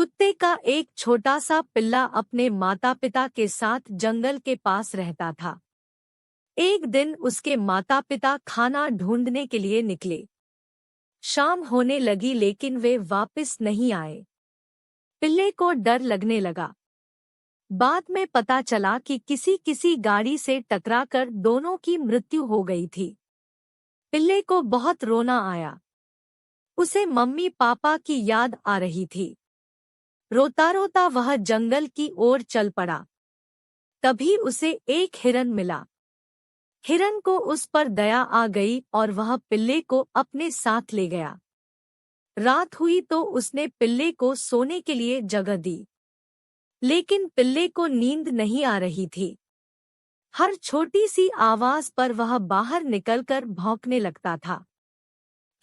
कुत्ते का एक छोटा सा पिल्ला अपने माता पिता के साथ जंगल के पास रहता था। एक दिन उसके माता पिता खाना ढूंढने के लिए निकले। शाम होने लगी लेकिन वे वापस नहीं आए। पिल्ले को डर लगने लगा। बाद में पता चला कि किसी गाड़ी से टकराकर दोनों की मृत्यु हो गई थी। पिल्ले को बहुत रोना आया। उसे मम्मी पापा की याद आ रही थी। रोता रोता वह जंगल की ओर चल पड़ा। तभी उसे एक हिरन मिला। हिरन को उस पर दया आ गई और वह पिल्ले को अपने साथ ले गया। रात हुई तो उसने पिल्ले को सोने के लिए जगह दी, लेकिन पिल्ले को नींद नहीं आ रही थी। हर छोटी सी आवाज पर वह बाहर निकलकर भौंकने लगता था।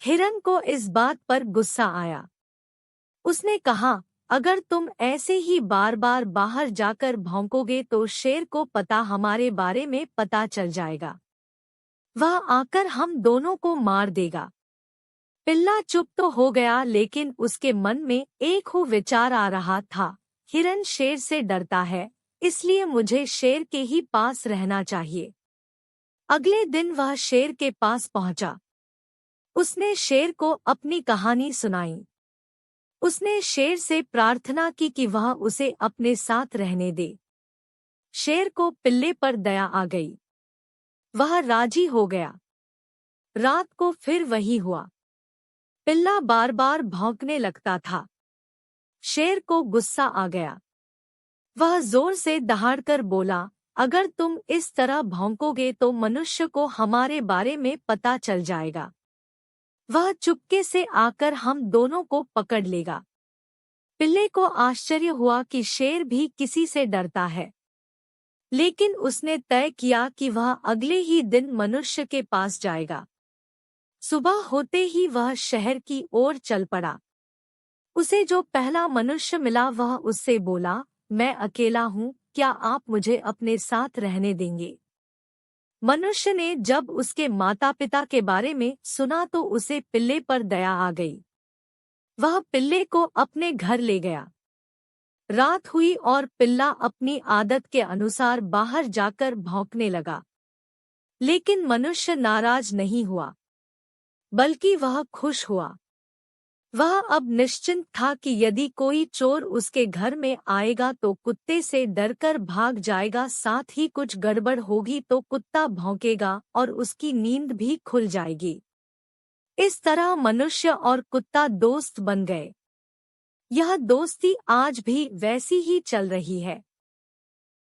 हिरन को इस बात पर गुस्सा आया। उसने कहा, अगर तुम ऐसे ही बार बार बाहर जाकर भौंकोगे तो शेर को पता हमारे बारे में पता चल जाएगा। वह आकर हम दोनों को मार देगा। पिल्ला चुप तो हो गया लेकिन उसके मन में एक ही विचार आ रहा था, हिरन शेर से डरता है, इसलिए मुझे शेर के ही पास रहना चाहिए। अगले दिन वह शेर के पास पहुंचा। उसने शेर को अपनी कहानी सुनाई। उसने शेर से प्रार्थना की कि वह उसे अपने साथ रहने दे। शेर को पिल्ले पर दया आ गई। वह राजी हो गया। रात को फिर वही हुआ। पिल्ला बार बार भौंकने लगता था। शेर को गुस्सा आ गया। वह जोर से दहाड़कर बोला, अगर तुम इस तरह भौंकोगे तो मनुष्य को हमारे बारे में पता चल जाएगा। वह चुपके से आकर हम दोनों को पकड़ लेगा। पिल्ले को आश्चर्य हुआ कि शेर भी किसी से डरता है, लेकिन उसने तय किया कि वह अगले ही दिन मनुष्य के पास जाएगा। सुबह होते ही वह शहर की ओर चल पड़ा। उसे जो पहला मनुष्य मिला वह उससे बोला, मैं अकेला हूँ, क्या आप मुझे अपने साथ रहने देंगे? मनुष्य ने जब उसके माता पिता के बारे में सुना तो उसे पिल्ले पर दया आ गई। वह पिल्ले को अपने घर ले गया। रात हुई और पिल्ला अपनी आदत के अनुसार बाहर जाकर भौंकने लगा। लेकिन मनुष्य नाराज नहीं हुआ, बल्कि वह खुश हुआ। वह अब निश्चिंत था कि यदि कोई चोर उसके घर में आएगा तो कुत्ते से डरकर भाग जाएगा, साथ ही कुछ गड़बड़ होगी तो कुत्ता भौंकेगा और उसकी नींद भी खुल जाएगी। इस तरह मनुष्य और कुत्ता दोस्त बन गए। यह दोस्ती आज भी वैसी ही चल रही है।